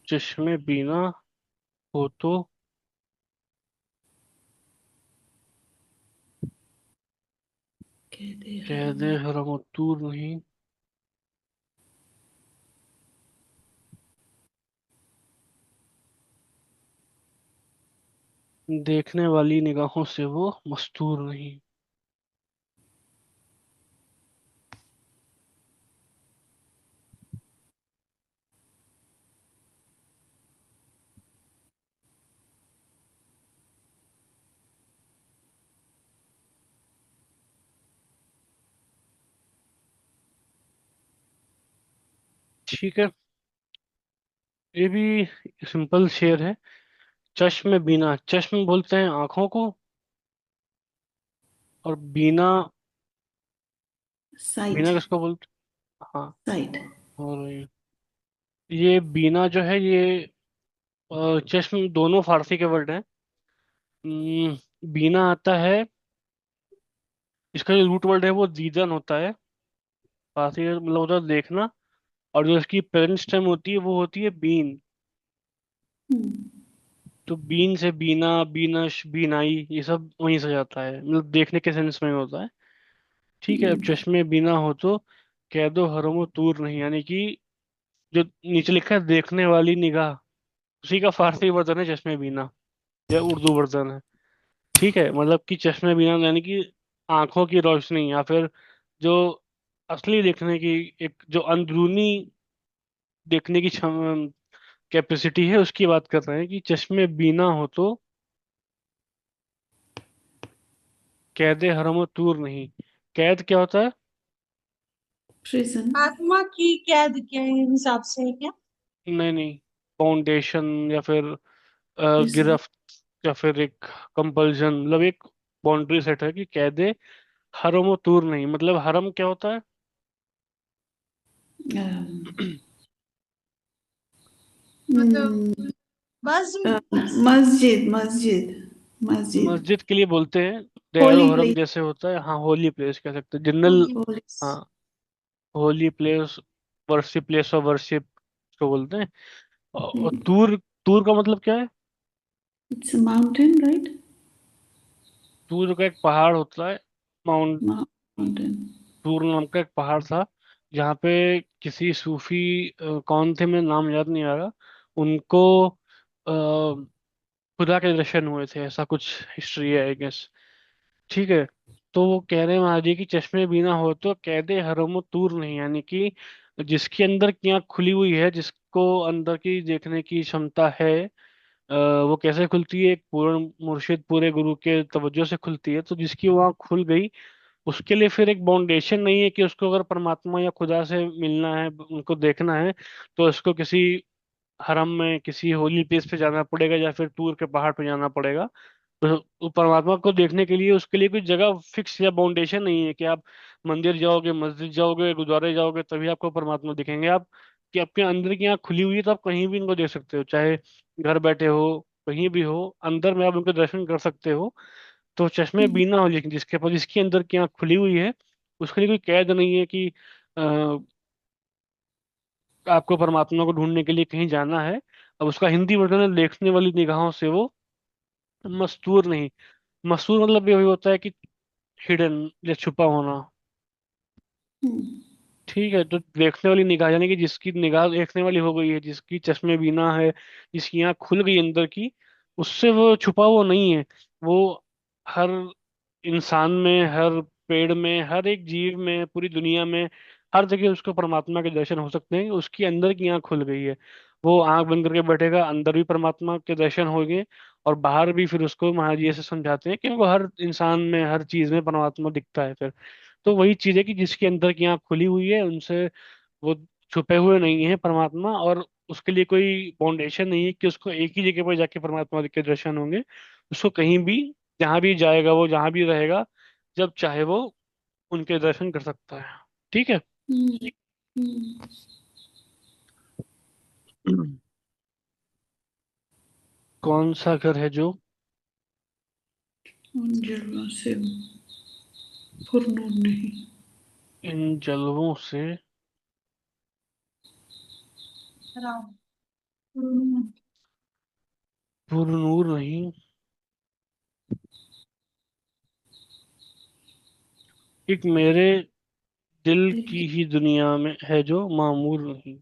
S1: चश्मे बीना हो तो
S2: कहते
S1: कह दे हरम दूर नहीं, देखने वाली निगाहों से वो मस्तूर नहीं। ठीक है, ये भी सिंपल शेर है। चश्म बीना, चश्म बोलते हैं आंखों को, और बीना,
S2: साइट।
S1: बीना किसको बोलते? हाँ।
S2: साइट।
S1: और ये बीना जो है ये चश्म दोनों फारसी के वर्ड हैं। बीना आता है, इसका जो रूट वर्ड है वो दीदन होता है, फारसी का मतलब होता है देखना, और जो इसकी प्रेजेंट स्टेम होती है वो होती है बीन। तो बीन से बीना, बीनश, बीनाई, ये सब वहीं से जाता है, मतलब देखने के सेंस में होता है। ठीक है, अब चश्मे बीना हो तो कह दो हरमो दूर नहीं, यानी कि जो नीचे लिखा है देखने वाली निगाह, उसी का फारसी वर्जन है चश्मे बीना, या उर्दू वर्जन है। ठीक है, मतलब कि चश्मे बीना यानी कि आंखों की रोशनी, या फिर जो असली देखने की, एक जो अंदरूनी देखने की कैपेसिटी है उसकी बात कर रहे हैं कि चश्मे बीना हो तो कैदे हरम तूर नहीं, कैद क्या होता है?
S2: प्रिजन।
S3: आत्मा की कैद के हिसाब से है क्या?
S1: नहीं नहीं, फाउंडेशन या फिर
S2: प्रिजन।
S1: गिरफ्त, या फिर एक कंपल्जन, मतलब एक बाउंड्री सेट है कि कैदे हरम व तूर नहीं। मतलब हरम क्या होता है?
S3: मतलब बस
S2: मस्जिद मस्जिद मस्जिद।
S1: मस्जिद के लिए बोलते हैं, दैरो
S2: होली
S1: हरम
S2: प्लेस।
S1: जैसे होता है, हाँ होली प्लेस कह सकते हैं जनरल।
S3: होली
S2: होली।
S1: हाँ, holy place, worship, place of worship को बोलते हैं। और तूर, तूर का मतलब क्या है?
S2: It's mountain right.
S1: तूर का एक पहाड़ होता है, माउंट
S2: माउंटेन।
S1: तूर नाम का एक पहाड़ था, जहाँ पे किसी सूफी कौन थे, मैं नाम याद नहीं आ रहा, उनको खुदा के दर्शन हुए थे, ऐसा कुछ हिस्ट्री है आई गेस। ठीक है। तो वो कह रहे हैं महाराज जी की चश्मे बिना हो तो कैदे हरम तूर नहीं, यानी कि जिसके अंदर की आंख खुली हुई है, जिसको अंदर की देखने की क्षमता है, वो कैसे खुलती है? एक पूर्ण मुर्शिद पूरे गुरु के तवज्जो से खुलती है। तो जिसकी वो आंख खुल गई, उसके लिए फिर एक बाउंडेशन नहीं है कि उसको अगर परमात्मा या खुदा से मिलना है, उनको देखना है, तो उसको किसी हरम में, किसी होली प्लेस पे जाना पड़ेगा, या फिर टूर के पहाड़ पे जाना पड़ेगा। तो वो परमात्मा को देखने के लिए उसके लिए कोई जगह फिक्स या बाउंडेशन नहीं है कि आप मंदिर जाओगे, मस्जिद जाओगे, गुरुद्वारे जाओगे तभी आपको परमात्मा दिखेंगे। आप कि आपके अंदर की आंख खुली हुई है तो आप कहीं भी इनको देख सकते हो, चाहे घर बैठे हो, कहीं भी हो, अंदर में आप उनके दर्शन कर सकते हो। तो चश्मे बीना हो, लेकिन जिसके पास, जिसकी अंदर की आंख खुली हुई है, उसके लिए कोई कैद नहीं है कि आपको परमात्मा को ढूंढने के लिए कहीं जाना है। अब उसका हिंदी वर्जन है, देखने वाली निगाहों से वो मस्तूर नहीं। मस्तूर मतलब ये होता है कि हिडन या छुपा होना। ठीक है, तो देखने वाली निगाह यानी कि जिसकी निगाह देखने वाली हो गई है, जिसकी चश्मे बीना है, जिसकी आंख खुल गई अंदर की, उससे वो छुपा हुआ नहीं है। वो हर इंसान में, हर पेड़ में, हर एक जीव में, पूरी दुनिया में, हर जगह उसको परमात्मा के दर्शन हो सकते हैं। उसकी अंदर की आंख खुल गई है, वो आंख बंद करके बैठेगा, अंदर भी परमात्मा के दर्शन होंगे, और बाहर भी। फिर उसको महाराज जी ऐसे समझाते हैं कि वो हर इंसान में, हर चीज में परमात्मा दिखता है फिर। तो वही चीज है कि जिसके अंदर की आंख खुली हुई है, उनसे वो छुपे हुए नहीं है परमात्मा, और उसके लिए कोई फाउंडेशन नहीं है कि उसको एक ही जगह पर जाके परमात्मा के दर्शन होंगे। उसको कहीं भी, जहां भी जाएगा, वो जहां भी रहेगा, जब चाहे वो उनके दर्शन कर सकता है। ठीक है। कौन सा घर है जो
S2: उन जलवों से पुरनूर नहीं।
S1: इन जलवों से
S3: राम।
S1: पुरनूर नहीं? एक मेरे दिल की ही दुनिया में है जो मामूर नहीं।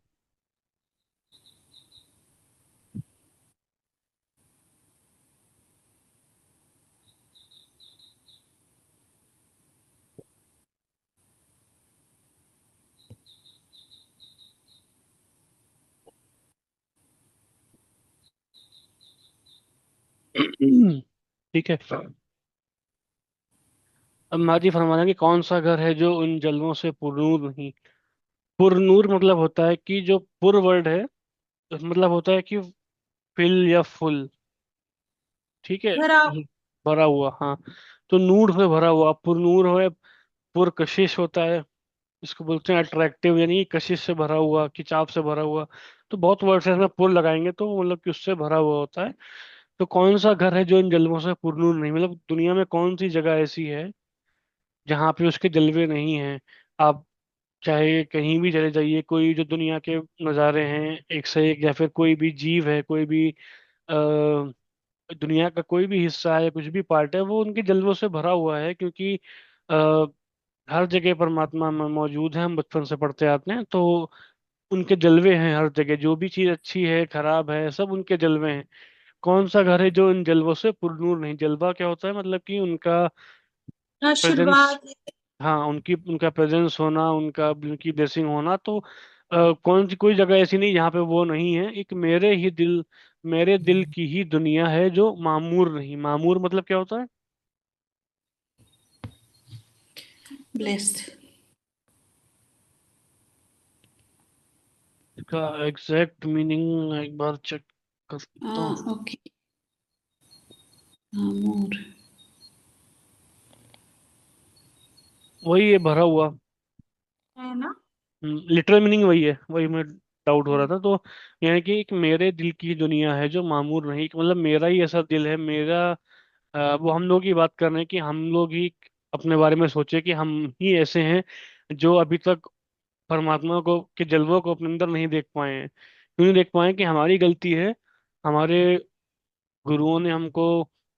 S1: ठीक है। अब माजी फरमाना कि कौन सा घर है जो उन जलवों से पुरनूर नहीं। पुरनूर मतलब होता है कि जो पुर वर्ड है, मतलब होता है कि फिल या फुल। ठीक है।
S3: भरा।
S1: भरा हुआ, हाँ। तो नूर से भरा हुआ पुरनूर है। पुरकशिश होता है, इसको बोलते हैं अट्रैक्टिव, यानी कि कशिश से भरा हुआ, खिंचाव से भरा हुआ। तो बहुत वर्ड्स है इसमें, पुर लगाएंगे तो मतलब कि उससे भरा हुआ होता है। तो कौन सा घर है जो इन जलवों से पुरनूर नहीं, मतलब दुनिया में कौन सी जगह ऐसी है जहाँ पे उसके जलवे नहीं हैं? आप चाहे कहीं भी चले जाइए, कोई जो दुनिया के नज़ारे हैं एक से एक, या फिर कोई भी जीव है, कोई भी दुनिया का कोई भी हिस्सा है, कुछ भी पार्ट है, वो उनके जलवों से भरा हुआ है, क्योंकि आ, हर जगह परमात्मा में मौजूद है। हम बचपन से पढ़ते आते हैं, तो उनके जलवे हैं हर जगह। जो भी चीज अच्छी है, खराब है, सब उनके जलवे हैं। कौन सा घर है जो इन जलवों से पुरनूर नहीं? जलवा क्या होता है? मतलब कि उनका प्रेजेंस।
S3: आशीर्वाद।
S1: हाँ, उनकी, उनका प्रेजेंस होना, उनका, उनकी ब्लेसिंग होना। तो कौन सी कोई जगह ऐसी नहीं जहाँ पे वो नहीं है। एक मेरे ही दिल, मेरे दिल की ही दुनिया है जो मामूर नहीं। मामूर मतलब क्या होता है?
S2: ब्लेस्ड।
S1: इसका एग्जैक्ट मीनिंग एक बार चेक करता
S2: हाँ,
S1: हूँ।
S2: ओके। आमोर।
S1: वही है, भरा हुआ।
S3: है ना।
S1: लिटरल मीनिंग वही है, वही मैं डाउट हो रहा था। तो यह है कि एक मेरे दिल की दुनिया है जो मामूर नहीं, मतलब मेरा ही ऐसा दिल है, मेरा वो हम लोग ही बात कर रहे हैं कि हम लोग ही अपने बारे में सोचे कि हम ही ऐसे हैं जो अभी तक परमात्मा को के जलवों को अपने अंदर नहीं देख पाए हैं। क्यों नहीं देख पाए? कि हमारी गलती है। हमारे गुरुओं ने हमको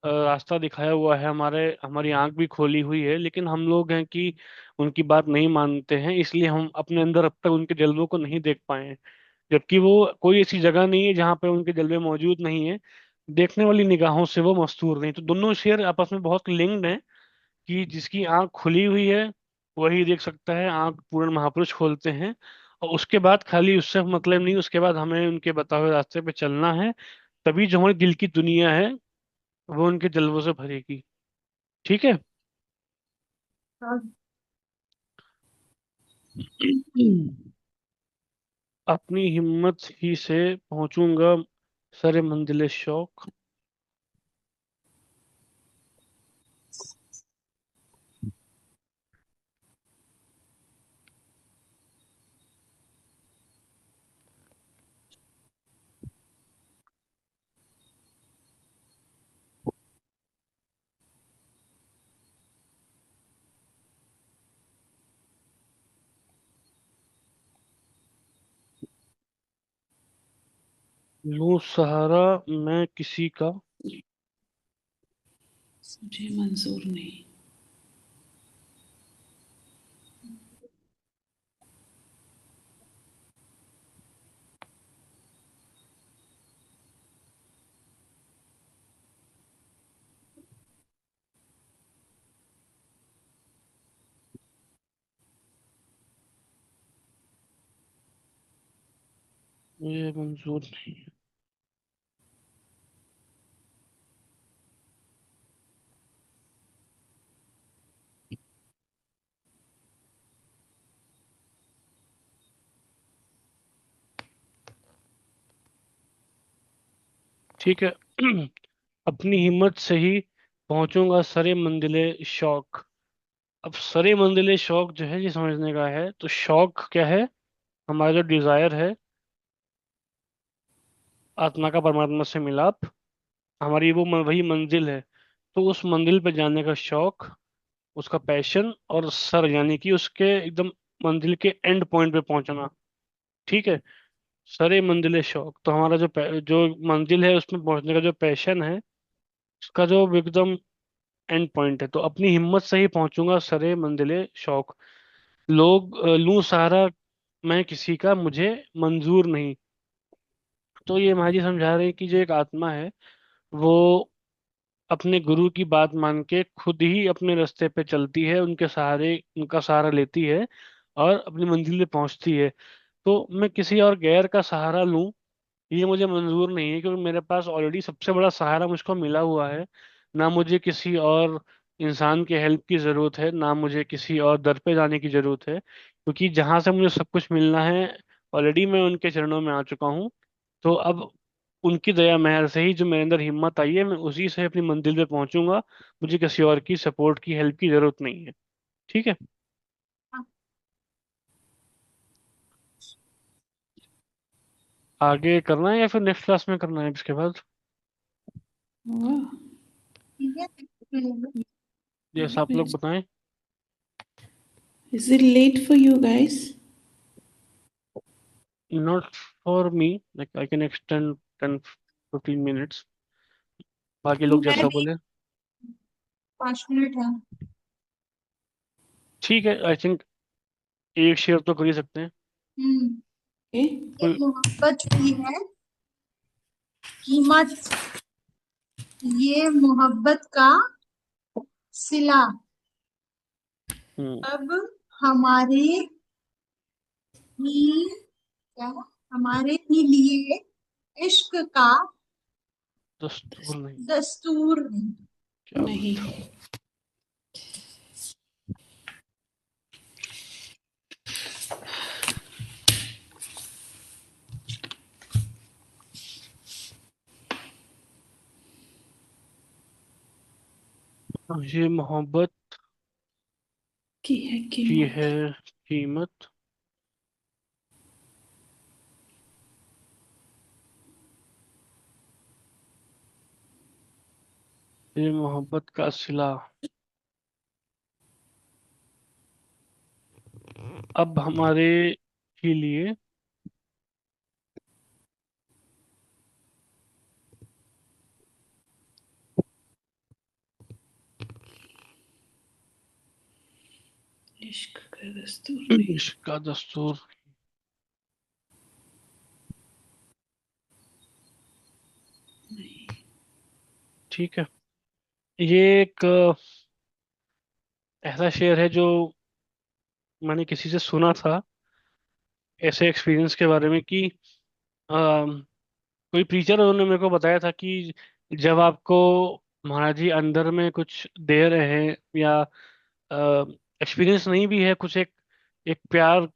S1: रास्ता दिखाया हुआ है, हमारे हमारी आंख भी खोली हुई है, लेकिन हम लोग हैं कि उनकी बात नहीं मानते हैं, इसलिए हम अपने अंदर अब तक उनके जलवों को नहीं देख पाए हैं। जबकि वो कोई ऐसी जगह नहीं है जहाँ पे उनके जलवे मौजूद नहीं है। देखने वाली निगाहों से वो मस्तूर नहीं। तो दोनों शेर आपस में बहुत लिंक्ड हैं कि जिसकी आंख खुली हुई है वही देख सकता है। आंख पूर्ण महापुरुष खोलते हैं, और उसके बाद खाली उससे मतलब नहीं, उसके बाद हमें उनके बताए हुए रास्ते पे चलना है। तभी जो हमारी दिल की दुनिया है वो उनके जलवों से भरेगी। ठीक है।
S3: हाँ।
S1: अपनी हिम्मत ही से पहुंचूंगा सरे मंजिले शौक। लूं सहारा मैं किसी का।
S2: मुझे मंजूर नहीं।
S1: मुझे मंजूर नहीं। ठीक है। अपनी हिम्मत से ही पहुंचूंगा सरे मंजिले शौक। अब सरे मंजिले शौक जो है ये समझने का है। तो शौक क्या है? हमारा जो डिजायर है, आत्मा का परमात्मा से मिलाप, हमारी वो वही मंजिल है। तो उस मंजिल पे जाने का शौक, उसका पैशन, और सर यानी कि उसके एकदम मंजिल के एंड पॉइंट पे पहुंचना। ठीक है। सरे मंजिले शौक, तो हमारा जो मंजिल है उसमें पहुंचने का जो पैशन है, उसका जो एकदम एंड पॉइंट है। तो अपनी हिम्मत से ही पहुंचूंगा सरे मंजिले शौक। लूं सहारा मैं किसी का, मुझे मंजूर नहीं। तो ये महाराज जी समझा रहे हैं कि जो एक आत्मा है वो अपने गुरु की बात मान के खुद ही अपने रास्ते पे चलती है, उनका सहारा लेती है और अपनी मंजिल पे पहुंचती है। तो मैं किसी और गैर का सहारा लूं, ये मुझे मंजूर नहीं है, क्योंकि मेरे पास ऑलरेडी सबसे बड़ा सहारा मुझको मिला हुआ है। ना मुझे किसी और इंसान के हेल्प की ज़रूरत है, ना मुझे किसी और दर पे जाने की ज़रूरत है, क्योंकि जहाँ से मुझे सब कुछ मिलना है ऑलरेडी मैं उनके चरणों में आ चुका हूँ। तो अब उनकी दया मेहर से ही जो मेरे अंदर हिम्मत आई है, मैं उसी से अपनी मंजिल पे पहुंचूंगा। मुझे किसी और की सपोर्ट की, हेल्प की ज़रूरत नहीं है। ठीक है। आगे करना है या फिर नेक्स्ट क्लास में करना है इसके बाद?
S2: वाह।
S3: ठीक है।
S1: जैसा आप लोग बताएं।
S2: Is it late for you guys?
S1: Not for me, like I can extend 10-15 minutes। बाकी लोग
S3: मैं
S1: जैसा
S3: भी
S1: बोले।
S3: 5 मिनट है।
S1: ठीक है, आई थिंक एक शेयर तो कर ही सकते हैं।
S3: हम्म।
S2: Okay.
S3: ये
S1: कोई।
S3: मोहब्बत की है कीमत, ये मोहब्बत का सिला।
S1: हम्म।
S3: अब हमारे ही क्या है? हमारे ही लिए इश्क का
S1: दस्तूर नहीं।
S3: दस्तूर नहीं।
S1: क्या
S2: नहीं।
S1: बात। ये मोहब्बत
S2: की है
S1: की
S2: कीमत।
S1: है कीमत। ये मोहब्बत का सिला। अब हमारे ही लिए
S2: इश्क का दस्तूर नहीं।
S1: इसका दस्तूर। ठीक है। ये एक ऐसा शेर है जो मैंने किसी से सुना था, ऐसे एक्सपीरियंस के बारे में कि कोई प्रीचर उन्होंने मेरे को बताया था कि जब आपको महाराज जी अंदर में कुछ दे रहे हैं, या एक्सपीरियंस नहीं भी है, कुछ एक एक प्यार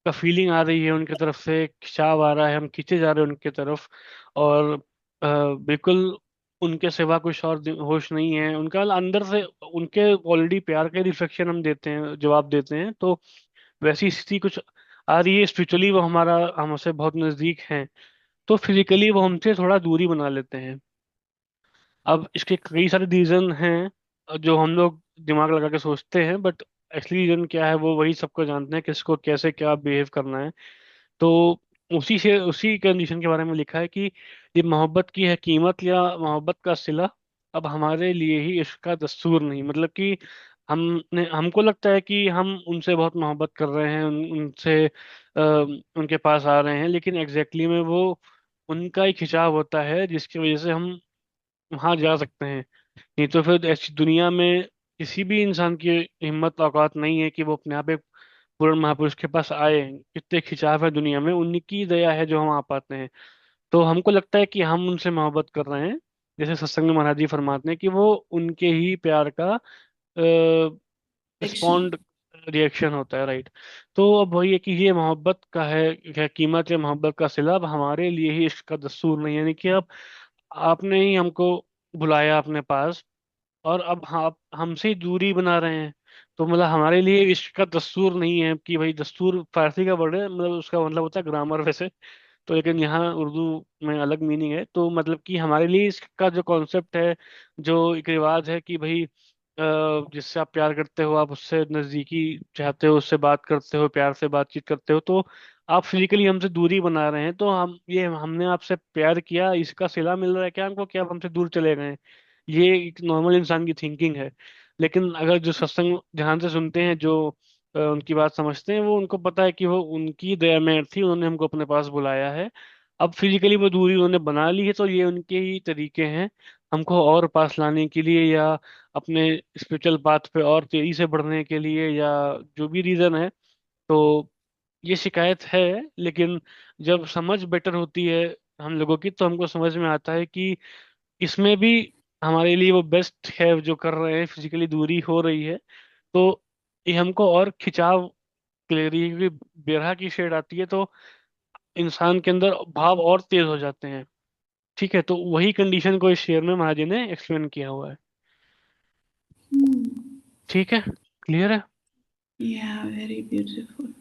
S1: का फीलिंग आ रही है उनकी तरफ से, एक खिंचाव आ रहा है, हम खींचे जा रहे हैं उनके तरफ, और बिल्कुल उनके सिवा कुछ और होश नहीं है उनका अंदर से, उनके ऑलरेडी प्यार के रिफ्लेक्शन हम देते हैं, जवाब देते हैं, तो वैसी स्थिति कुछ आ रही है। स्पिरिचुअली वो हमारा हमसे बहुत नजदीक है, तो फिजिकली वो हमसे थोड़ा दूरी बना लेते हैं। अब इसके कई सारे रीजन हैं जो हम लोग दिमाग लगा के सोचते हैं, बट असली रीजन क्या है वो वही सबको जानते हैं, किसको कैसे क्या बिहेव करना है। तो उसी कंडीशन के बारे में लिखा है कि ये मोहब्बत की है कीमत या मोहब्बत का सिला, अब हमारे लिए ही इश्क का दस्तूर नहीं। मतलब कि हमको लगता है कि हम उनसे बहुत मोहब्बत कर रहे हैं, उनसे उनके पास आ रहे हैं, लेकिन एग्जैक्टली में वो उनका ही खिंचाव होता है जिसकी वजह से हम वहां जा सकते हैं। नहीं तो फिर ऐसी दुनिया में किसी भी इंसान की हिम्मत औकात नहीं है कि वो अपने आप एक पूर्ण महापुरुष के पास आए। कितने खिंचाव है दुनिया में, उनकी दया है जो हम आ पाते हैं। तो हमको लगता है कि हम उनसे मोहब्बत कर रहे हैं, जैसे सत्संग में महाराज जी फरमाते हैं कि वो उनके ही प्यार का
S2: एक्शन।
S1: रिस्पॉन्ड रिएक्शन होता है, राइट। तो अब वही है कि ये मोहब्बत का है कीमत या मोहब्बत का सिला, अब हमारे लिए ही इश्क का दस्तूर नहीं है। यानी कि अब आपने ही हमको बुलाया अपने पास, और अब आप हमसे ही दूरी बना रहे हैं, तो मतलब हमारे लिए इश्क का दस्तूर नहीं है। कि भाई दस्तूर फारसी का वर्ड है, मतलब उसका मतलब होता है ग्रामर वैसे, तो लेकिन यहाँ उर्दू में अलग मीनिंग है। तो मतलब कि हमारे लिए इसका जो कॉन्सेप्ट है, जो एक रिवाज है कि भाई जिससे आप प्यार करते हो, आप उससे नजदीकी चाहते हो, उससे बात करते हो, प्यार से बातचीत करते हो, तो आप फिजिकली हमसे दूरी बना रहे हैं। तो हमने आपसे प्यार किया, इसका सिला मिल रहा है क्या हमको, क्या आप हमसे दूर चले गए? ये एक नॉर्मल इंसान की थिंकिंग है। लेकिन अगर जो सत्संग ध्यान से सुनते हैं, जो उनकी बात समझते हैं, वो उनको पता है कि वो उनकी दया में थी, उन्होंने हमको अपने पास बुलाया है। अब फिजिकली वो दूरी उन्होंने बना ली है, तो ये उनके ही तरीके हैं हमको और पास लाने के लिए, या अपने स्पिरिचुअल पाथ पे और तेजी से बढ़ने के लिए, या जो भी रीजन है। तो ये शिकायत है, लेकिन जब समझ बेटर होती है हम लोगों की, तो हमको समझ में आता है कि इसमें भी हमारे लिए वो बेस्ट है जो कर रहे हैं। फिजिकली दूरी हो रही है, तो ये हमको और खिंचाव ले रही है, क्योंकि बिरहा की शेड आती है तो इंसान के अंदर भाव और तेज हो जाते हैं। ठीक है, तो वही कंडीशन को इस शेर में महाराज जी ने एक्सप्लेन किया हुआ है। ठीक है, क्लियर है।
S2: या वेरी ब्यूटीफुल।